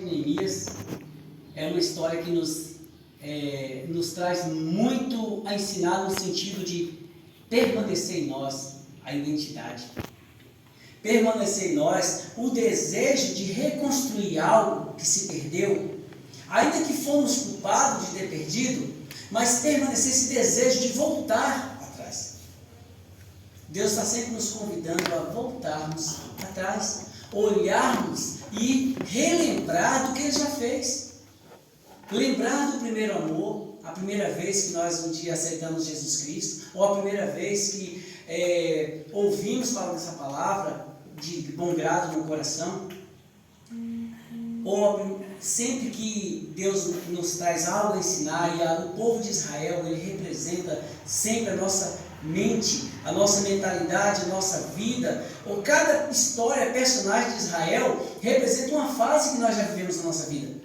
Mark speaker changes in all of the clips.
Speaker 1: Neemias é uma história que nos traz muito a ensinar no sentido de permanecer em nós a identidade. Permanecer em nós o desejo de reconstruir algo que se perdeu, ainda que fomos culpados de ter perdido, mas permanecer esse desejo de voltar atrás. Deus está sempre nos convidando a voltarmos atrás, olharmos e relembrar do que Ele já fez. Lembrar do primeiro amor, a primeira vez que nós um dia aceitamos Jesus Cristo, ou a primeira vez que ouvimos falar dessa palavra de bom grado no coração, ou sempre que Deus nos traz algo a ensinar, e o povo de Israel, ele representa sempre a nossa mente, a nossa mentalidade, a nossa vida, ou cada história, personagem de Israel, representa uma fase que nós já vivemos na nossa vida.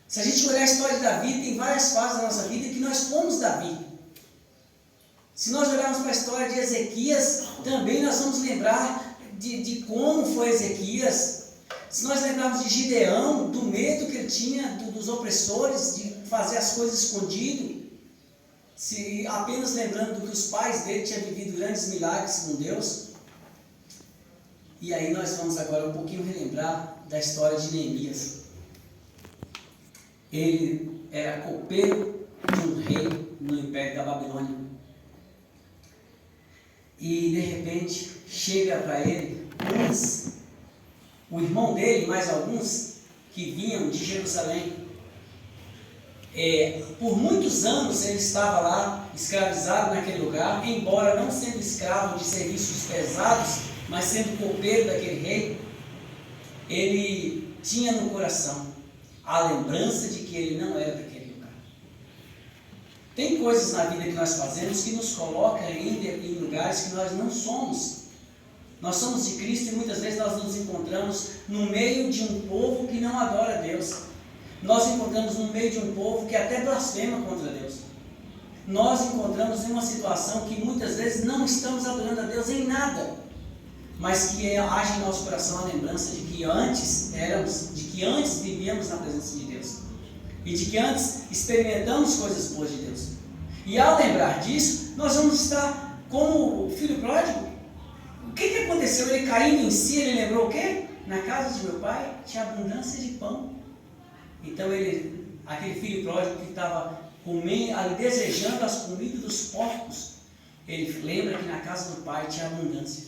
Speaker 1: Se a gente olhar a história de Davi, tem várias fases da nossa vida que nós fomos Davi. Se nós olharmos para a história de Ezequias, também nós vamos lembrar de como foi Ezequias. Se nós lembrarmos de Gideão, do medo que ele tinha dos opressores, de fazer as coisas escondido, se apenas lembrando do que os pais dele tinham vivido grandes milagres com Deus. E aí nós vamos agora um pouquinho relembrar da história de Neemias. Ele era copeiro de um rei no Império da Babilônia. E de repente chega para ele o irmão dele, mais alguns, que vinham de Jerusalém. Por muitos anos ele estava lá, escravizado naquele lugar, embora não sendo escravo de serviços pesados, mas sendo copeiro daquele rei. Ele tinha no coração a lembrança de que ele não era daquele lugar. Tem coisas na vida que nós fazemos que nos colocam ainda em lugares que nós não somos. Nós somos de Cristo e muitas vezes nós nos encontramos no meio de um povo que não adora a Deus. Nós encontramos no meio de um povo que até blasfema contra Deus. Nós encontramos em uma situação que muitas vezes não estamos adorando a Deus em nada, mas que age em nosso coração a lembrança de que antes vivíamos na presença de Deus, e de que antes experimentamos coisas boas de Deus. E ao lembrar disso, nós vamos estar como o filho pródigo. O que aconteceu? Ele caindo em si, ele lembrou o quê? Na casa de meu pai tinha abundância de pão. Então aquele filho pródigo que estava comendo, ali desejando as comidas dos porcos, ele lembra que na casa do pai tinha abundância.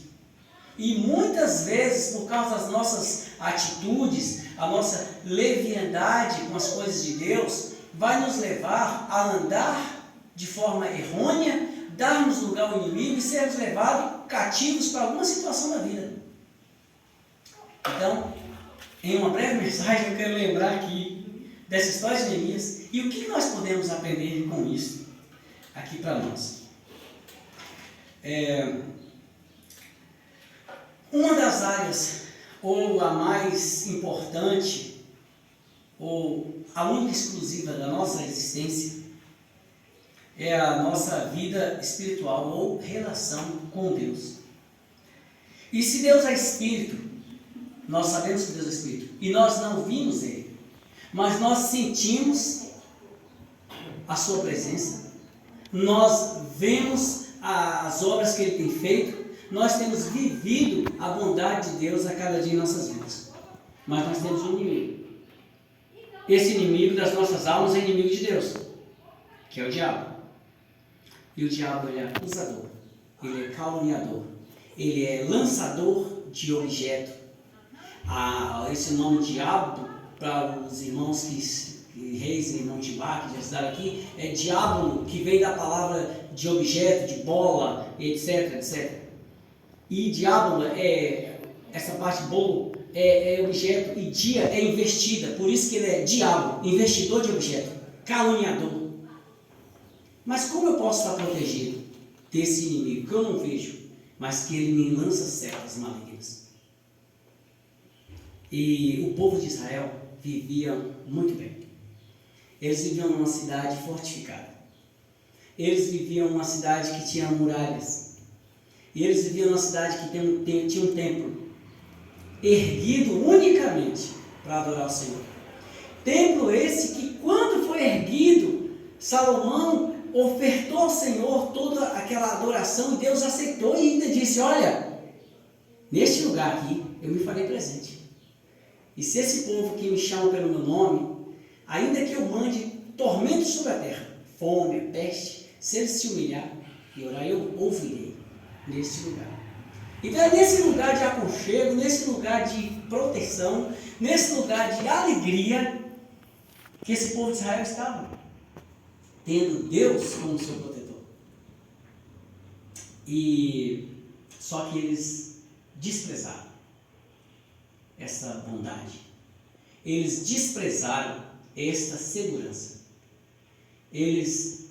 Speaker 1: E muitas vezes, por causa das nossas atitudes, a nossa leviandade com as coisas de Deus, vai nos levar a andar de forma errônea, darmos lugar ao inimigo e sermos levados cativos para alguma situação da vida. Então, em uma breve mensagem, eu quero lembrar aqui dessa história de Neemias e o que nós podemos aprender com isso aqui para nós. Uma das áreas, ou a mais importante, ou a única exclusiva da nossa existência, é a nossa vida espiritual ou relação com Deus. E se Deus é Espírito, nós sabemos que Deus é Espírito, e nós não vimos Ele, mas nós sentimos a Sua presença, nós vemos as obras que Ele tem feito, nós temos vivido a bondade de Deus a cada dia em nossas vidas. Mas nós temos um inimigo. Esse inimigo das nossas almas é inimigo de Deus, que é o diabo. E o diabo, ele é acusador, ele é caluniador, ele é lançador de objeto. Esse nome diabo, para os irmãos reis e irmãos de Bá, que já estudaram aqui, é diabo, que vem da palavra de objeto, de bola, etc, etc. E diabo, essa parte boa, é objeto, e dia é investida, por isso que ele é diabo, investidor de objeto, caluniador. Mas como eu posso estar protegido desse inimigo que eu não vejo, mas que ele me lança setas malignas? E o povo de Israel vivia muito bem. Eles viviam numa cidade fortificada. Eles viviam numa cidade que tinha muralhas. E eles viviam numa cidade que tinha um templo erguido unicamente para adorar o Senhor. Templo esse que, quando foi erguido, Salomão ofertou ao Senhor toda aquela adoração e Deus aceitou e ainda disse: olha, neste lugar aqui eu me farei presente. E se esse povo que me chama pelo meu nome, ainda que eu mande tormentos sobre a terra, fome, peste, se eles se humilhar e orar, eu ouvirei neste lugar. Então é nesse lugar de aconchego, nesse lugar de proteção, nesse lugar de alegria, que esse povo de Israel estava, tendo Deus como seu protetor. E só que eles desprezaram essa bondade. Eles desprezaram esta segurança. Eles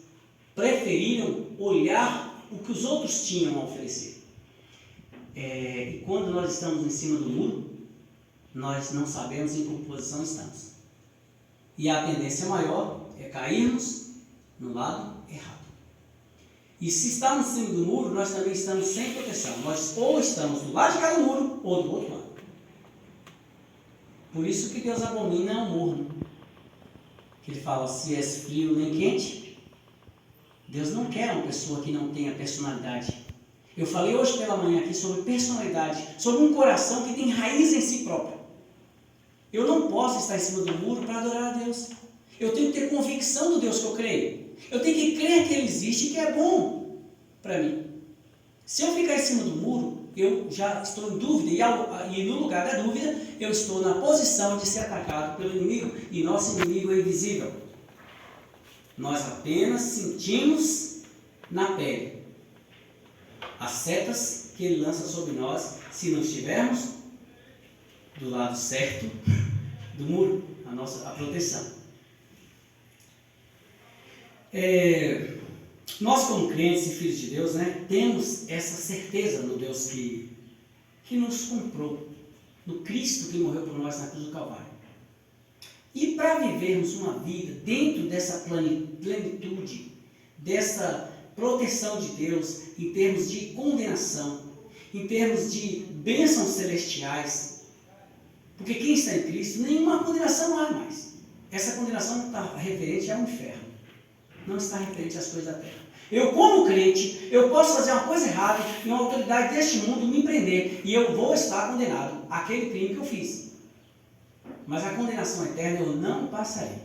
Speaker 1: preferiram olhar o que os outros tinham a oferecer. E quando nós estamos em cima do muro, nós não sabemos em que posição estamos. E a tendência maior é cairmos no lado errado. E se estamos em cima do muro, nós também estamos sem proteção. Nós ou estamos do lado de cada muro, ou do outro lado. Por isso que Deus abomina o morno. Que Ele fala, se és frio nem quente. Deus não quer uma pessoa que não tenha personalidade. Eu falei hoje pela manhã aqui sobre personalidade, sobre um coração que tem raiz em si próprio. Eu não posso estar em cima do muro para adorar a Deus. Eu tenho que ter convicção do Deus que eu creio. Eu tenho que crer que Ele existe e que é bom para mim. Se eu ficar em cima do muro, eu já estou em dúvida, e no lugar da dúvida, eu estou na posição de ser atacado pelo inimigo, e nosso inimigo é invisível. Nós apenas sentimos na pele as setas que Ele lança sobre nós, se não estivermos do lado certo do muro, a proteção. Nós, como crentes e filhos de Deus, temos essa certeza no Deus que nos comprou, no Cristo que morreu por nós na cruz do Calvário. E para vivermos uma vida dentro dessa plenitude, dessa proteção de Deus, em termos de condenação, em termos de bênçãos celestiais, porque quem está em Cristo, nenhuma condenação há mais. Essa condenação está referente ao inferno, não está referente às coisas da terra. Eu, como crente, eu posso fazer uma coisa errada e uma autoridade deste mundo me prender, e eu vou estar condenado àquele crime que eu fiz. Mas a condenação eterna eu não passarei.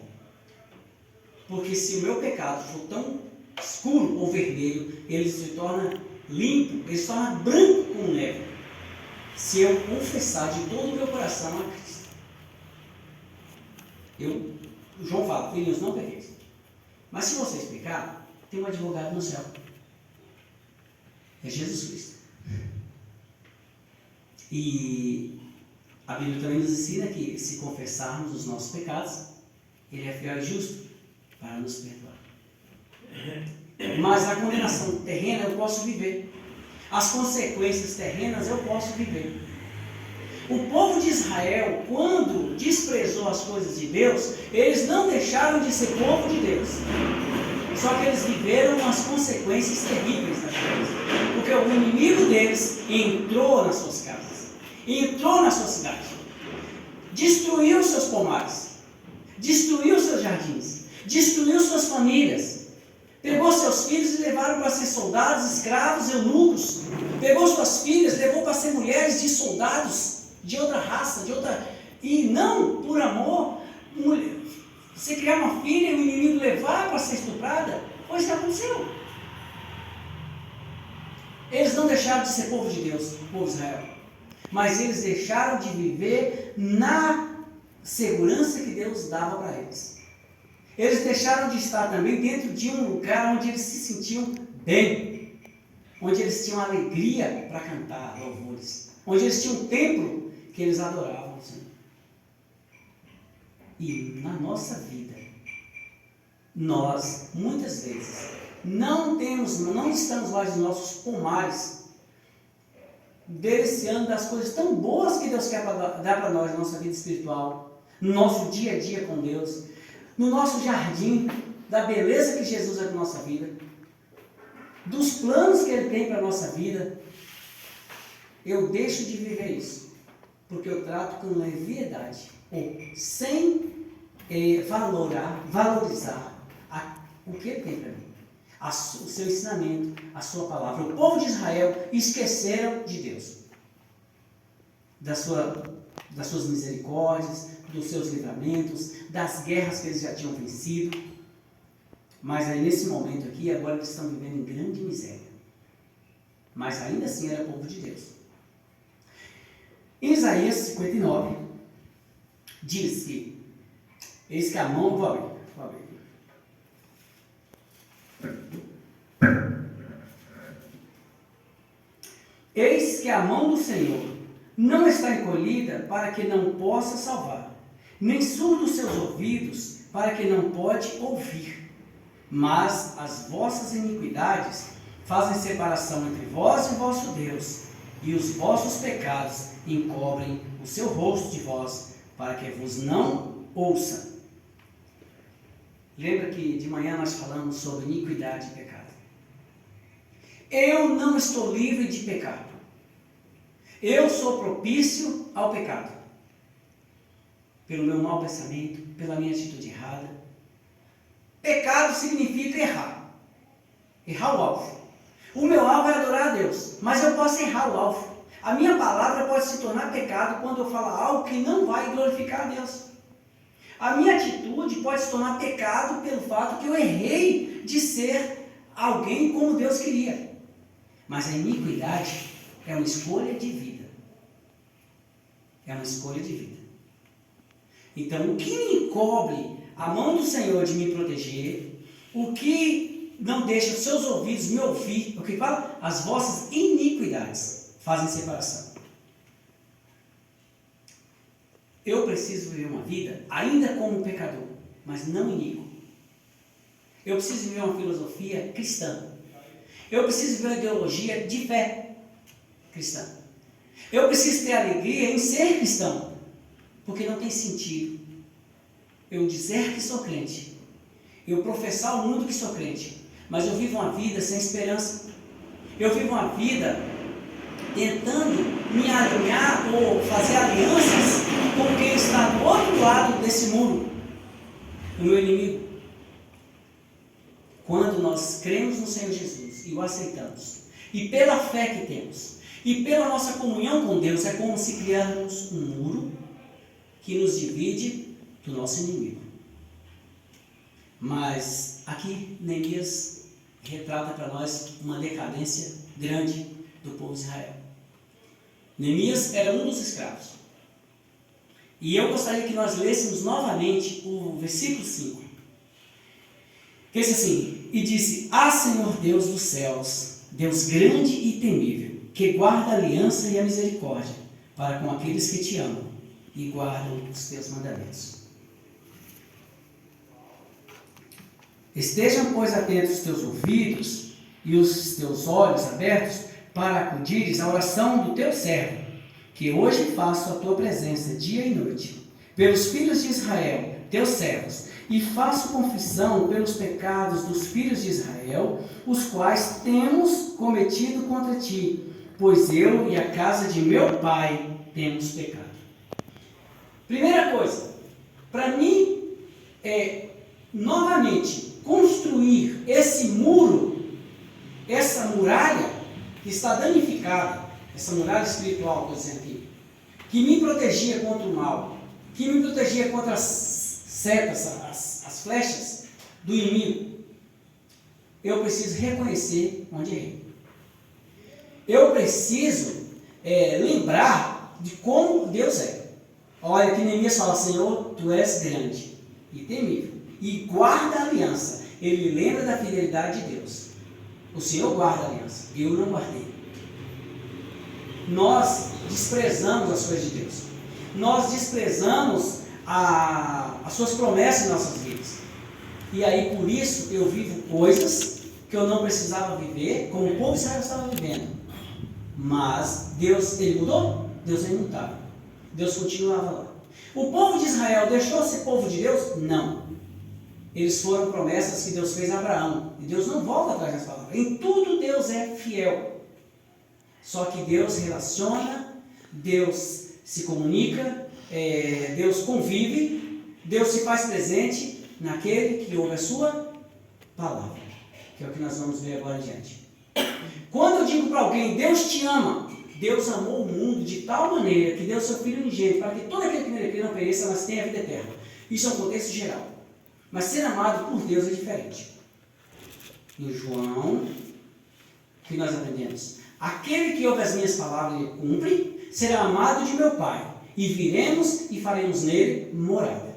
Speaker 1: Porque se o meu pecado for tão escuro ou vermelho, ele se torna limpo, ele se torna branco como neve, se eu confessar de todo o meu coração a Cristo. João fala, filhos, não pequeis. Mas se vocês pecarem, tem um advogado no céu. É Jesus Cristo. E a Bíblia também nos ensina que se confessarmos os nossos pecados, Ele é fiel e justo para nos perdoar. Mas a condenação terrena eu posso viver. As consequências terrenas eu posso viver. O povo de Israel, quando desprezou as coisas de Deus, eles não deixaram de ser povo de Deus. Só que eles viveram as consequências terríveis das coisas. Porque o inimigo deles entrou nas suas casas, entrou na sua cidade, destruiu seus pomares, destruiu seus jardins, destruiu suas famílias, pegou seus filhos e levaram para ser soldados, escravos, eunucos, pegou suas filhas, levou para ser mulheres de soldados, de outra raça, e não por amor. Você criar uma filha e o inimigo levar para ser estuprada, foi isso que aconteceu. Eles não deixaram de ser povo de Deus, povo de Israel, mas eles deixaram de viver na segurança que Deus dava para eles. Eles deixaram de estar também dentro de um lugar onde eles se sentiam bem, onde eles tinham alegria para cantar louvores, onde eles tinham um templo que eles adoravam o Senhor. E na nossa vida, nós, muitas vezes, não estamos mais nos nossos pomares, deliciando das coisas tão boas que Deus quer dar para nós na nossa vida espiritual, no nosso dia a dia com Deus, no nosso jardim, da beleza que Jesus é para a nossa vida, dos planos que Ele tem para a nossa vida. Eu deixo de viver isso, porque eu trato com leviandade, ou sem valorizar o que ele tem para mim, o seu ensinamento, a sua palavra. O povo de Israel esqueceram de Deus, das suas misericórdias, dos seus livramentos, das guerras que eles já tinham vencido. Mas aí nesse momento aqui, agora eles estão vivendo em grande miséria. Mas ainda assim era povo de Deus. Em Isaías 59, diz que, eis que a mão, vou abrir aqui. Eis que a mão do Senhor não está encolhida para que não possa salvar, nem surdos seus ouvidos para que não pode ouvir. Mas as vossas iniquidades fazem separação entre vós e vosso Deus, e os vossos pecados encobrem o seu rosto de vós, para que vos não ouça. Lembra que de manhã nós falamos sobre iniquidade e pecado. Eu não estou livre de pecado. Eu sou propício ao pecado. Pelo meu mau pensamento, pela minha atitude errada. Pecado significa errar. Errar o alvo. O meu alvo é adorar a Deus, mas eu posso errar o alvo. A minha palavra pode se tornar pecado quando eu falar algo que não vai glorificar a Deus. A minha atitude pode se tornar pecado pelo fato que eu errei de ser alguém como Deus queria. Mas a iniquidade é uma escolha de vida. É uma escolha de vida. Então, o que me encobre a mão do Senhor de me proteger, o que não deixa os seus ouvidos me ouvir, o que fala? As vossas iniquidades fazem separação. Eu preciso viver uma vida ainda como pecador, mas não iníquo. Eu preciso viver uma filosofia cristã. Eu preciso viver uma ideologia de fé cristã. Eu preciso ter alegria em ser cristão, porque não tem sentido eu dizer que sou crente, eu professar ao mundo que sou crente, mas eu vivo uma vida sem esperança. Eu vivo uma vida tentando me alinhar ou fazer alianças com quem está do outro lado desse muro, o meu inimigo. Quando nós cremos no Senhor Jesus e o aceitamos, e pela fé que temos, e pela nossa comunhão com Deus, é como se criarmos um muro que nos divide do nosso inimigo. Mas aqui Neemias retrata para nós uma decadência grande do povo de Israel. Neemias era um dos escravos. E eu gostaria que nós lêssemos novamente o versículo 5. Que diz assim: e disse: Ah, Senhor Deus dos céus, Deus grande e temível, que guarda a aliança e a misericórdia para com aqueles que te amam e guardam os teus mandamentos. Estejam, pois, atentos os teus ouvidos e os teus olhos abertos para acudires à oração do teu servo, que hoje faço a tua presença dia e noite, pelos filhos de Israel, teus servos, e faço confissão pelos pecados dos filhos de Israel, os quais temos cometido contra ti, pois eu e a casa de meu pai temos pecado. Primeira coisa, para mim, novamente, construir esse muro, essa muralha que está danificada, essa muralha espiritual, por exemplo, aqui, que me protegia contra o mal, que me protegia contra as setas, as flechas do inimigo. Eu preciso reconhecer onde errei. Eu preciso lembrar de como Deus é. Olha, que Neemias fala: Senhor, tu és grande e temível, e guarda a aliança. Ele lembra da fidelidade de Deus. O Senhor guarda a aliança, eu não guardei. Nós desprezamos as coisas de Deus. Nós desprezamos as suas promessas em nossas vidas. E aí, por isso, eu vivo coisas que eu não precisava viver, como o povo de Israel estava vivendo. Mas Deus, ele mudou? Deus é imutável. Deus continuava lá. O povo de Israel deixou de ser povo de Deus? Não. Eles foram promessas que Deus fez a Abraão. E Deus não volta atrás das palavras. Em tudo Deus é fiel. Só que Deus relaciona, Deus se comunica, Deus convive Deus se faz presente naquele que ouve a sua palavra, que é o que nós vamos ver agora em diante. Quando eu digo para alguém, Deus te ama, Deus amou o mundo de tal maneira que deu seu Filho unigênito para que todo aquele que nele crê não pereça, mas tenha a vida eterna. Isso é um contexto geral. Mas ser amado por Deus é diferente. Em João, o que nós aprendemos? Aquele que ouve as minhas palavras e cumpre, será amado de meu Pai, e viremos e faremos nele morada.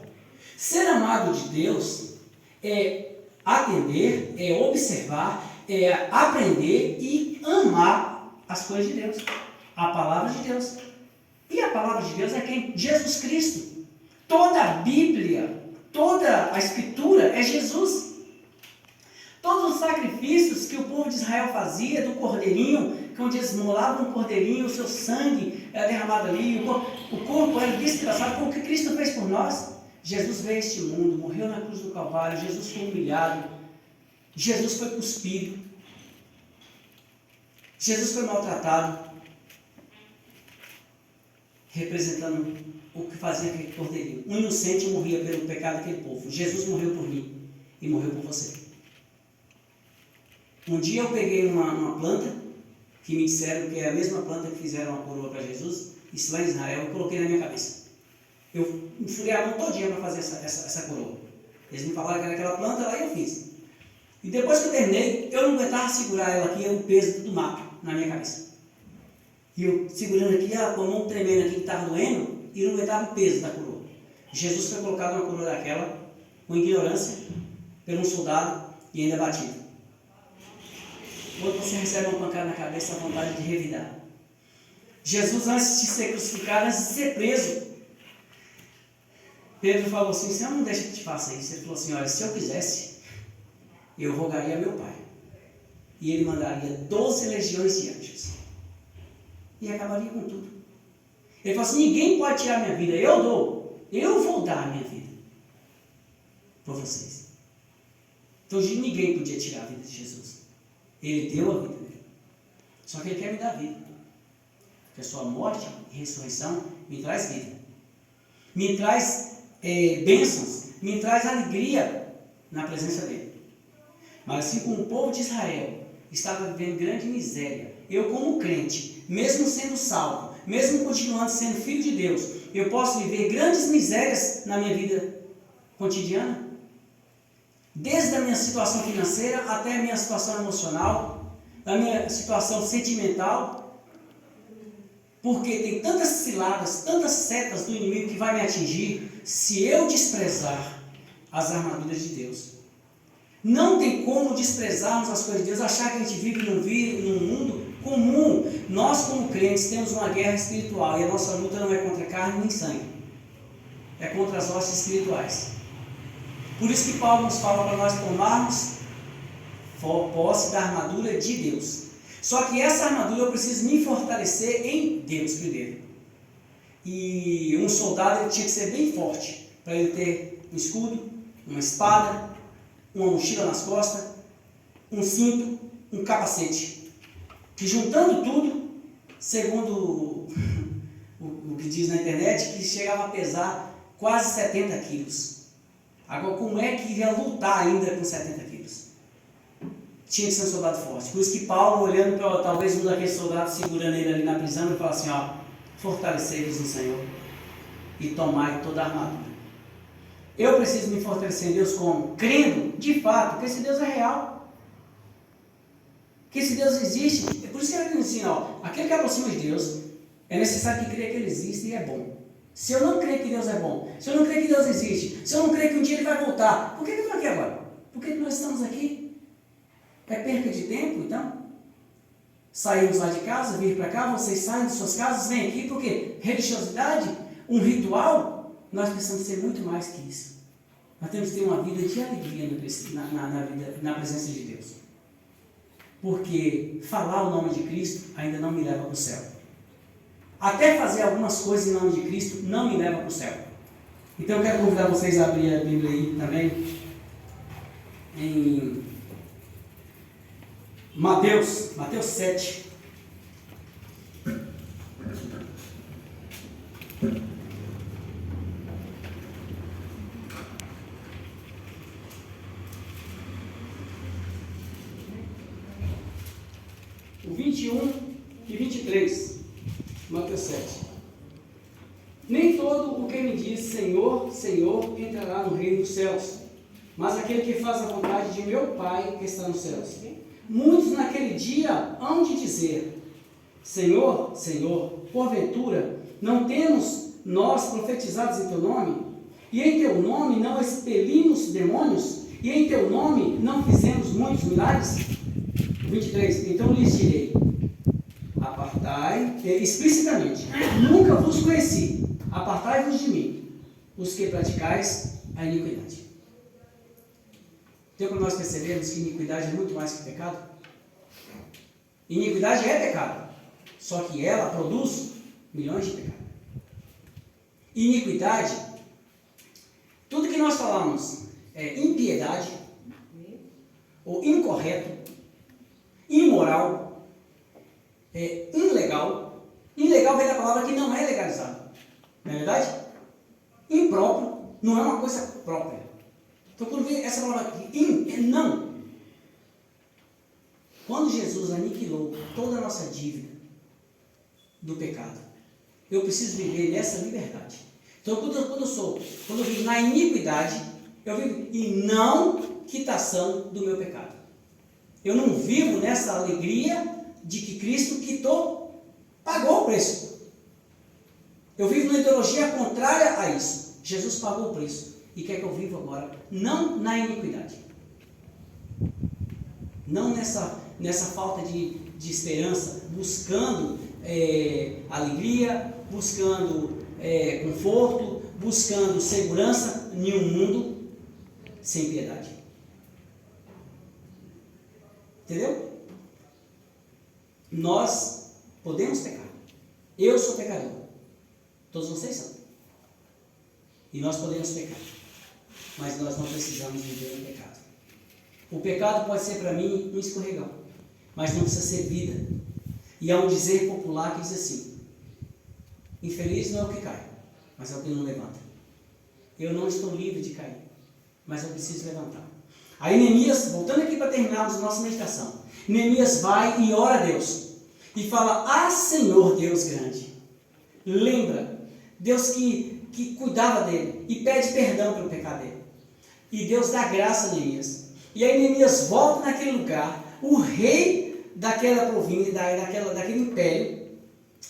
Speaker 1: Ser amado de Deus é atender, é observar, é aprender e amar as coisas de Deus, a palavra de Deus. E a palavra de Deus é quem? Jesus Cristo. Toda a Bíblia, toda a Escritura é Jesus. Todos os sacrifícios que o povo de Israel fazia, do cordeirinho, onde eles molavam o cordeirinho, o seu sangue era derramado ali, o corpo era despedaçado, como o que Cristo fez por nós. Jesus veio a este mundo, morreu na cruz do Calvário, Jesus foi humilhado, Jesus foi cuspido, Jesus foi maltratado, representando o que fazia aquele cordeirinho. Um inocente morria pelo pecado daquele povo. Jesus morreu por mim e morreu por você. Um dia eu peguei uma planta, que me disseram que é a mesma planta que fizeram a coroa para Jesus, isso lá em Israel, eu coloquei na minha cabeça. Eu furei a mão todinha para fazer essa coroa. Eles me falaram que era aquela planta, lá eu fiz. E depois que eu terminei, eu não aguentava segurar ela aqui, o peso do mato na minha cabeça. E eu segurando aqui, com a mão tremendo aqui, que estava doendo, e não aguentava o peso da coroa. Jesus foi colocado numa coroa daquela, com ignorância, por um soldado, e ainda batido. Quando você recebe uma pancada na cabeça, a vontade de revidar. Jesus, antes de ser crucificado, antes de ser preso, Pedro falou assim, Senhor, não deixa que te faça isso. Ele falou assim, olha, se eu quisesse, eu rogaria a meu Pai, e Ele mandaria 12 legiões de anjos, e acabaria com tudo. Ele falou assim, ninguém pode tirar a minha vida, eu vou dar a minha vida por vocês. Então ninguém podia tirar a vida de Jesus. Ele deu a vida dele. Só que Ele quer me dar vida. Porque a sua morte e ressurreição me traz vida. Me traz bênçãos. Me traz alegria na presença dele. Mas assim como o povo de Israel estava vivendo grande miséria, eu como crente, mesmo sendo salvo, mesmo continuando sendo filho de Deus, eu posso viver grandes misérias na minha vida cotidiana? Desde a minha situação financeira até a minha situação emocional, a minha situação sentimental, porque tem tantas ciladas, tantas setas do inimigo que vai me atingir se eu desprezar as armaduras de Deus. Não tem como desprezarmos as coisas de Deus, achar que a gente vive num mundo comum. Nós, como crentes, temos uma guerra espiritual e a nossa luta não é contra carne nem sangue, é contra as hostes espirituais. Por isso que Paulo nos fala para nós tomarmos posse da armadura de Deus. Só que essa armadura eu preciso me fortalecer em Deus primeiro. E um soldado ele tinha que ser bem forte, para ele ter um escudo, uma espada, uma mochila nas costas, um cinto, um capacete. Que juntando tudo, segundo o que diz na internet, que chegava a pesar quase 70 quilos. Agora, como é que iria lutar ainda com 70 quilos? Tinha que ser um soldado forte. Por isso que Paulo, olhando para talvez um daqueles soldados, segurando ele ali na prisão, ele fala assim, ó, fortalecei-vos no Senhor e tomai toda a armadura. Eu preciso me fortalecer em Deus como? Crendo, de fato, que esse Deus é real. Que esse Deus existe. É por isso que ele diz assim, ó, aquele que aproxima de Deus, é necessário que creia que Ele existe e é bom. Se eu não crer que Deus é bom, se eu não crer que Deus existe, se eu não crer que um dia Ele vai voltar, por que eu estou aqui agora? Por que nós estamos aqui? É perca de tempo, então? Saímos lá de casa, vir para cá, vocês saem de suas casas, vêm aqui, porque religiosidade, um ritual, nós precisamos ser muito mais que isso. Nós temos que ter uma vida de alegria na presença de Deus. Porque falar o nome de Cristo ainda não me leva para o céu. Até fazer algumas coisas em nome de Cristo não me leva para o céu. Então eu quero convidar vocês a abrir a Bíblia aí também, em Mateus 7. 21 e 23. Mateus 7. Nem todo o que me diz Senhor, Senhor entrará no reino dos céus, mas aquele que faz a vontade de meu Pai que está nos céus. Muitos naquele dia hão de dizer: Senhor, Senhor, porventura não temos nós profetizados em teu nome? E em teu nome não expelimos demônios? E em teu nome não fizemos muitos milagres? 23. Então lhes direi: apartai, explicitamente, nunca vos conheci, apartai-vos de mim, os que praticais a iniquidade. Então, quando nós percebemos que iniquidade é muito mais que pecado, iniquidade é pecado, só que ela produz milhões de pecados. Iniquidade, tudo que nós falamos é impiedade, ou incorreto, imoral, ilegal. Ilegal vem da palavra que não é legalizado, não é verdade? Impróprio não é uma coisa própria. Então, quando vem essa palavra aqui, é não. Quando Jesus aniquilou toda a nossa dívida do pecado, eu preciso viver nessa liberdade. Então, quando eu vivo na iniquidade, eu vivo em não quitação do meu pecado. Eu não vivo nessa alegria de que Cristo pagou o preço. Eu vivo numa ideologia contrária a isso. Jesus pagou o preço e quer que eu viva agora, não na iniquidade. Não nessa falta de esperança, buscando alegria, buscando conforto, buscando segurança em um mundo sem piedade. Entendeu? Nós podemos pecar. Eu sou pecador. Todos vocês são. E nós podemos pecar. Mas nós não precisamos viver no pecado. O pecado pode ser para mim um escorregão, mas não precisa ser vida. E há um dizer popular que diz assim: infeliz não é o que cai, mas é o que não levanta. Eu não estou livre de cair, mas eu preciso levantar. Aí Neemias, voltando aqui para terminarmos a nossa meditação, Neemias vai e ora a Deus e fala: ah, Senhor Deus grande, lembra, Deus que cuidava dele e pede perdão pelo pecado dele. E Deus dá graça a Neemias. E aí Neemias volta naquele lugar, o rei daquela província, daquele império,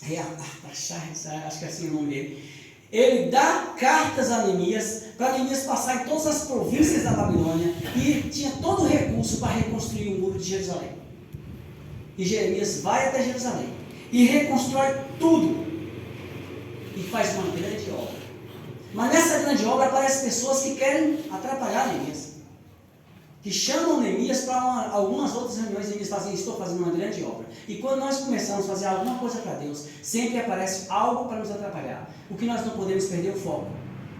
Speaker 1: rei Artaxerxes, acho que é assim o nome dele, ele dá cartas a Neemias, para Neemias passar em todas as províncias da Babilônia, e tinha todo o recurso para reconstruir o muro de Jerusalém. E Jeremias vai até Jerusalém, e reconstrói tudo, e faz uma grande obra. Mas nessa grande obra aparecem pessoas que querem atrapalhar Neemias, que chamam Neemias para algumas outras reuniões. Neemias fala assim: estou fazendo uma grande obra. E quando nós começamos a fazer alguma coisa para Deus, sempre aparece algo para nos atrapalhar. O que nós não podemos perder o foco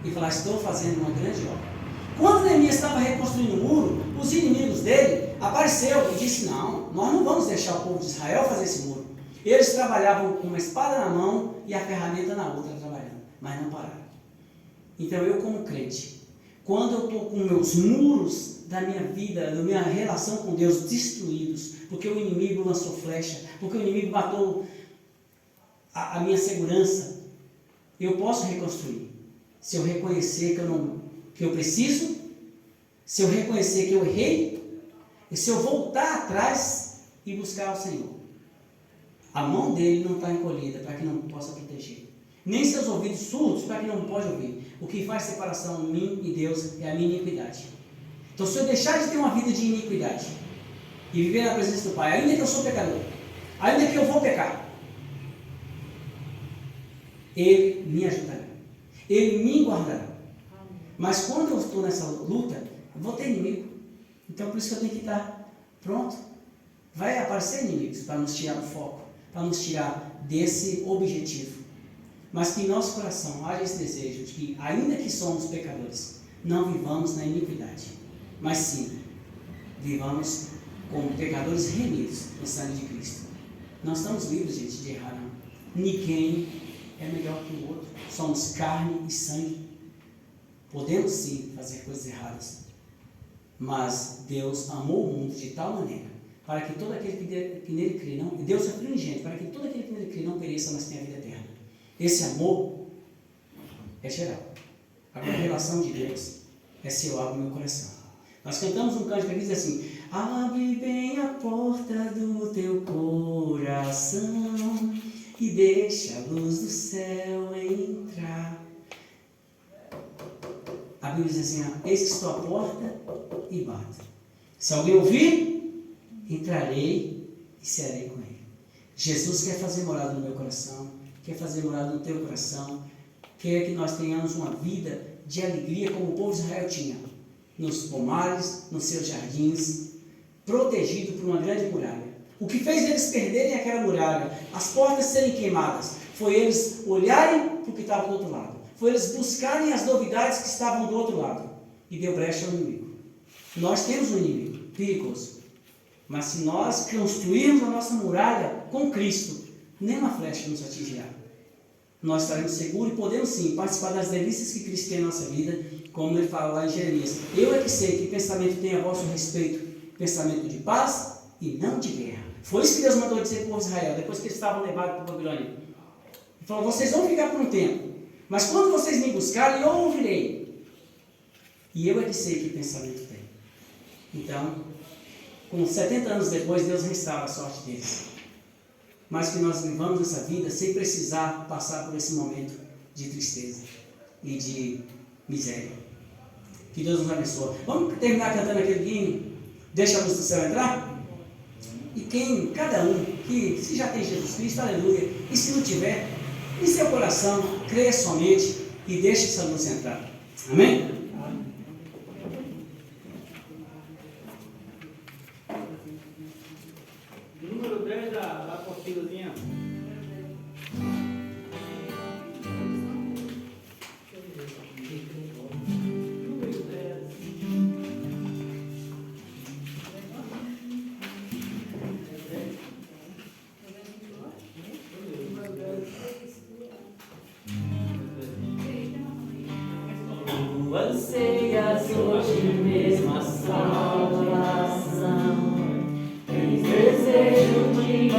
Speaker 1: e falar: estou fazendo uma grande obra. Quando Neemias estava reconstruindo o muro, os inimigos dele apareceram e disse: não, nós não vamos deixar o povo de Israel fazer esse muro. Eles trabalhavam com uma espada na mão e a ferramenta na outra trabalhando, mas não pararam. Então eu, como crente, quando eu estou com meus muros da minha vida, da minha relação com Deus destruídos, porque o inimigo lançou flecha, porque o inimigo matou a minha segurança, eu posso reconstruir, se eu reconhecer que eu preciso, se eu reconhecer que eu errei, e se eu voltar atrás e buscar o Senhor. A mão dele não está encolhida para que não possa proteger, nem seus ouvidos surdos para que não pode ouvir. O que faz separação em mim e Deus é a minha iniquidade. Então, se eu deixar de ter uma vida de iniquidade e viver na presença do Pai, ainda que eu sou pecador, ainda que eu vou pecar, Ele me ajudará, Ele me guardará. Mas quando eu estou nessa luta, eu vou ter inimigo. Então, por isso que eu tenho que estar pronto. Vai aparecer inimigos para nos tirar do foco, para nos tirar desse objetivo. Mas que em nosso coração haja esse desejo de que, ainda que somos pecadores, não vivamos na iniquidade, mas sim, vivamos como pecadores remidos no sangue de Cristo. Nós estamos livres, gente, de errar, não. Ninguém é melhor que o outro. Somos carne e sangue. Podemos sim fazer coisas erradas, mas Deus amou o mundo de tal maneira para que todo aquele que nele crê, não, Deus é primogênito, para que todo aquele que nele crê não pereça, mas tenha vida eterna. Esse amor é geral. Agora, a relação de Deus é se eu abro meu coração. Nós cantamos um cântico que diz assim: abre bem a porta do teu coração e deixa a luz do céu entrar. A Bíblia diz assim: eis que estou à porta e bato. Se alguém ouvir, entrarei e serei com ele. Jesus quer fazer morada no meu coração, quer fazer morada no teu coração, quer que nós tenhamos uma vida de alegria como o povo de Israel tinha, nos pomares, nos seus jardins, protegido por uma grande muralha. O que fez eles perderem aquela muralha, as portas serem queimadas, foi eles olharem para o que estava do outro lado, foi eles buscarem as novidades que estavam do outro lado, e deu brecha ao inimigo. Nós temos um inimigo perigoso, mas se nós construirmos a nossa muralha com Cristo, nenhuma flecha nos atingirá. Nós estaremos seguros e podemos sim participar das delícias que Cristo tem em nossa vida, como ele fala lá em Jeremias: eu é que sei que pensamento tem a vosso respeito, pensamento de paz e não de guerra. Foi isso que Deus mandou dizer para o povo de Israel, depois que eles estavam levados para a Babilônia. Ele falou: vocês vão ficar por um tempo, mas quando vocês me buscarem, eu ouvirei. E eu é que sei que pensamento tem. Então, com 70 anos depois, Deus restaura a sorte deles. Mas que nós vivamos essa vida sem precisar passar por esse momento de tristeza e de miséria. Que Deus nos abençoe. Vamos terminar cantando aquele hino, deixa a luz do céu entrar? E cada um, que se já tem Jesus Cristo, aleluia, e se não tiver, em seu coração, creia somente e deixe essa luz entrar. Amém?
Speaker 2: Número 10 da apostilazinha.
Speaker 3: Anseias hoje mesmo a salvação, tens desejo de